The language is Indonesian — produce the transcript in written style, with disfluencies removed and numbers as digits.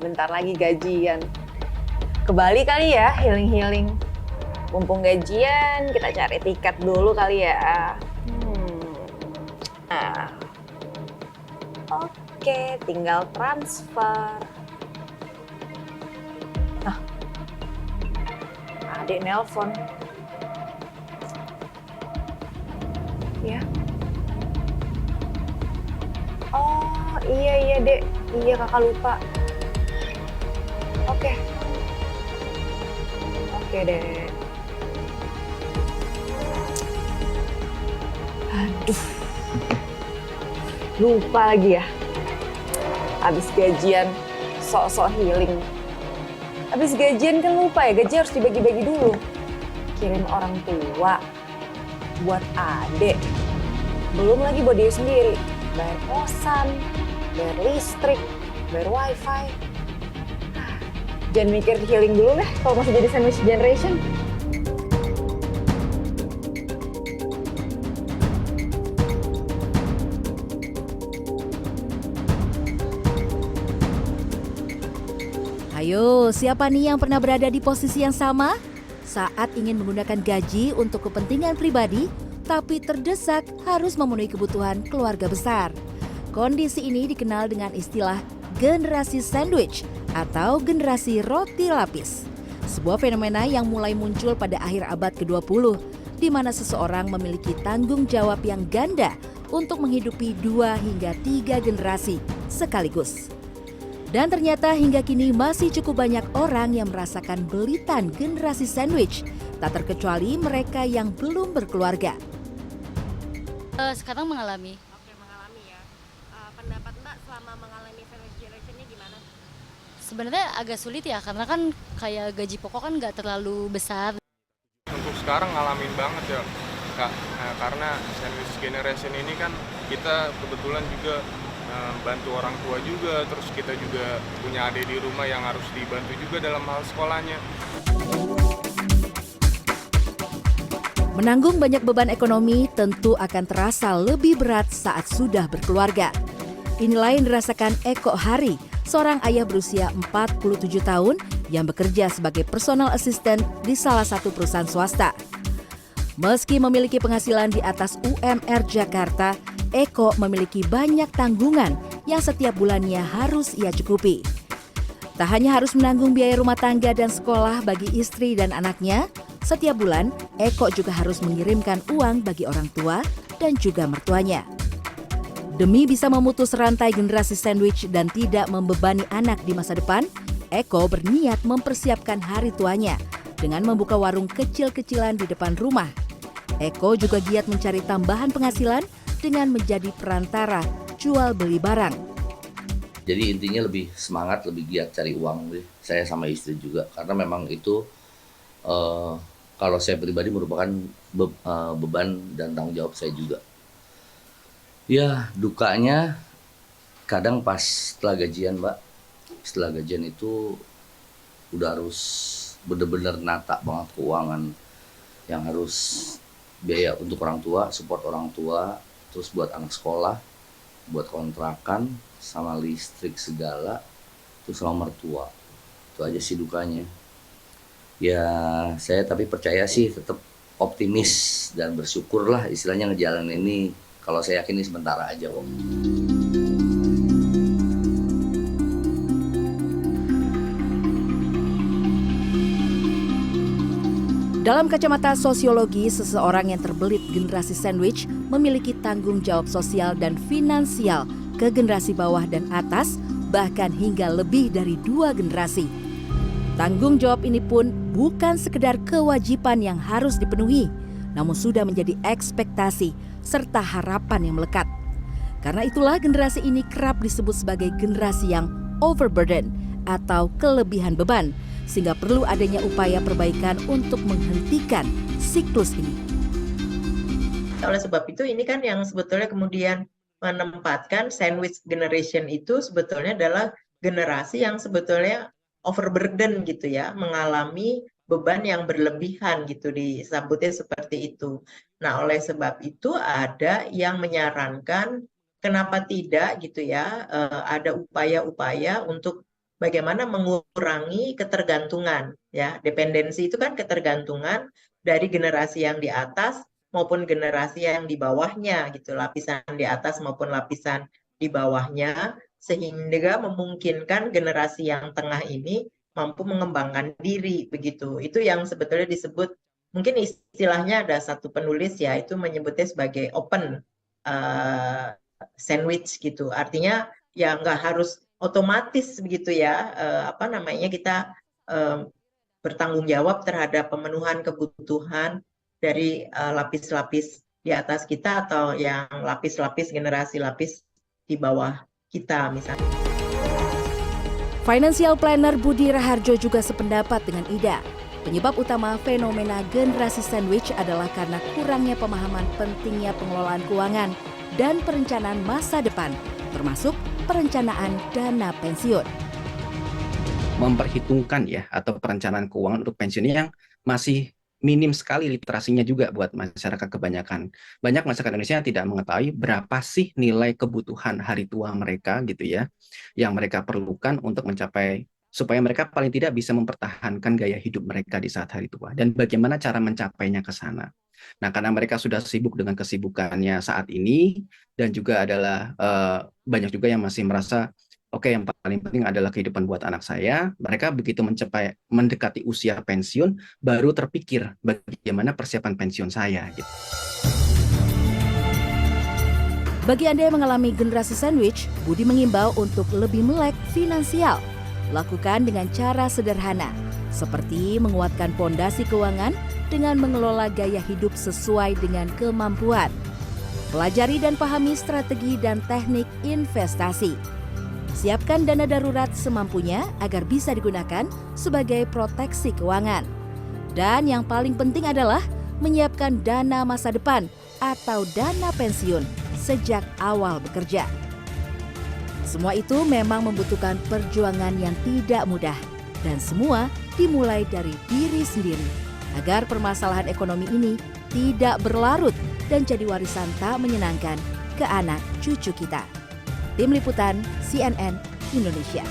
Bentar lagi gajian. Ke Bali kali ya, healing-healing. Mumpung gajian, kita cari tiket dulu kali ya. Nah, oke, tinggal transfer. Adik nelpon. Ya. Oh, iya Dek. Iya, Kakak lupa. Oke. Oke, Dek. Aduh. Lupa lagi ya. Habis gajian, sok-sok healing. Habis gajian kan lupa ya, gaji harus dibagi-bagi dulu. Kirim orang tua, buat adik. Belum lagi buat diri sendiri. Bayar kosan, bayar listrik, bayar wifi. Jangan mikir healing dulu deh kalau masih jadi sandwich generation. Ayo, siapa nih yang pernah berada di posisi yang sama? Saat ingin menggunakan gaji untuk kepentingan pribadi, tapi terdesak harus memenuhi kebutuhan keluarga besar. Kondisi ini dikenal dengan istilah generasi sandwich atau generasi roti lapis. Sebuah fenomena yang mulai muncul pada akhir abad ke-20, di mana seseorang memiliki tanggung jawab yang ganda untuk menghidupi 2 hingga 3 generasi sekaligus. Dan ternyata hingga kini masih cukup banyak orang yang merasakan belitan generasi sandwich, tak terkecuali mereka yang belum berkeluarga. Sekarang mengalami. Oke, mengalami ya. Pendapat Mbak selama mengalami sandwich generation ini gimana? Sebenarnya agak sulit ya, karena kan kayak gaji pokok kan nggak terlalu besar. Untuk sekarang ngalamin banget ya Kak, karena sandwich generation ini kan kita kebetulan juga bantu orang tua juga, terus kita juga punya adik di rumah yang harus dibantu juga dalam hal sekolahnya. Menanggung banyak beban ekonomi tentu akan terasa lebih berat saat sudah berkeluarga. Inilah yang dirasakan Eko Hari, seorang ayah berusia 47 tahun yang bekerja sebagai personal assistant di salah satu perusahaan swasta. Meski memiliki penghasilan di atas UMR Jakarta, Eko memiliki banyak tanggungan yang setiap bulannya harus ia cukupi. Tak hanya harus menanggung biaya rumah tangga dan sekolah bagi istri dan anaknya, setiap bulan Eko juga harus mengirimkan uang bagi orang tua dan juga mertuanya. Demi bisa memutus rantai generasi sandwich dan tidak membebani anak di masa depan, Eko berniat mempersiapkan hari tuanya dengan membuka warung kecil-kecilan di depan rumah. Eko juga giat mencari tambahan penghasilan dengan menjadi perantara jual beli barang. Jadi intinya lebih semangat, lebih giat cari uang. Saya sama istri juga, karena memang itu kalau saya pribadi merupakan beban dan tanggung jawab saya juga. Ya, dukanya kadang pas setelah gajian, Mbak. Setelah gajian itu udah harus bener-bener nata banget keuangan, yang harus biaya untuk orang tua, support orang tua, terus buat anak sekolah, buat kontrakan, sama listrik segala, terus sama mertua. Itu aja sih dukanya. Ya, saya tapi percaya sih, tetap optimis dan bersyukurlah istilahnya ngejalanin ini. Kalau saya yakin ini sementara aja kok. Dalam kacamata sosiologi, seseorang yang terbelit generasi sandwich memiliki tanggung jawab sosial dan finansial ke generasi bawah dan atas, bahkan hingga lebih dari 2 generasi. Tanggung jawab ini pun bukan sekedar kewajiban yang harus dipenuhi, namun sudah menjadi ekspektasi serta harapan yang melekat. Karena itulah generasi ini kerap disebut sebagai generasi yang overburden atau kelebihan beban, sehingga perlu adanya upaya perbaikan untuk menghentikan siklus ini. Oleh sebab itu ini kan yang sebetulnya kemudian menempatkan sandwich generation itu sebetulnya adalah generasi yang sebetulnya overburden gitu ya, mengalami beban yang berlebihan gitu, disebutnya seperti itu. Nah, oleh sebab itu ada yang menyarankan kenapa tidak gitu ya, ada upaya-upaya untuk bagaimana mengurangi ketergantungan, ya. Dependensi itu kan ketergantungan dari generasi yang di atas maupun generasi yang di bawahnya gitu, lapisan di atas maupun lapisan di bawahnya, sehingga memungkinkan generasi yang tengah ini mampu mengembangkan diri begitu. Itu yang sebetulnya disebut, mungkin istilahnya ada satu penulis ya itu menyebutnya sebagai open sandwich gitu. Artinya ya nggak harus otomatis begitu ya, apa namanya, kita bertanggung jawab terhadap pemenuhan kebutuhan dari lapis-lapis di atas kita atau yang lapis-lapis generasi lapis di bawah kita misalnya. Financial planner Budi Raharjo juga sependapat dengan Ida. Penyebab utama fenomena generasi sandwich adalah karena kurangnya pemahaman pentingnya pengelolaan keuangan dan perencanaan masa depan, termasuk perencanaan dana pensiun. Memperhitungkan ya atau perencanaan keuangan untuk pensiun yang masih minim sekali literasinya juga buat masyarakat kebanyakan. Banyak masyarakat Indonesia tidak mengetahui berapa sih nilai kebutuhan hari tua mereka gitu ya, yang mereka perlukan untuk mencapai, supaya mereka paling tidak bisa mempertahankan gaya hidup mereka di saat hari tua, dan bagaimana cara mencapainya ke sana. Nah, karena mereka sudah sibuk dengan kesibukannya saat ini, dan juga adalah banyak juga yang masih merasa oke, yang paling penting adalah kehidupan buat anak saya. Mereka begitu mendekati usia pensiun, baru terpikir bagaimana persiapan pensiun saya. Gitu. Bagi Anda yang mengalami generasi sandwich, Budi mengimbau untuk lebih melek finansial. Lakukan dengan cara sederhana, seperti menguatkan pondasi keuangan dengan mengelola gaya hidup sesuai dengan kemampuan. Pelajari dan pahami strategi dan teknik investasi. Siapkan dana darurat semampunya agar bisa digunakan sebagai proteksi keuangan. Dan yang paling penting adalah menyiapkan dana masa depan atau dana pensiun sejak awal bekerja. Semua itu memang membutuhkan perjuangan yang tidak mudah, dan semua dimulai dari diri sendiri agar permasalahan ekonomi ini tidak berlarut dan jadi warisan tak menyenangkan ke anak cucu kita. Tim Liputan CNN Indonesia.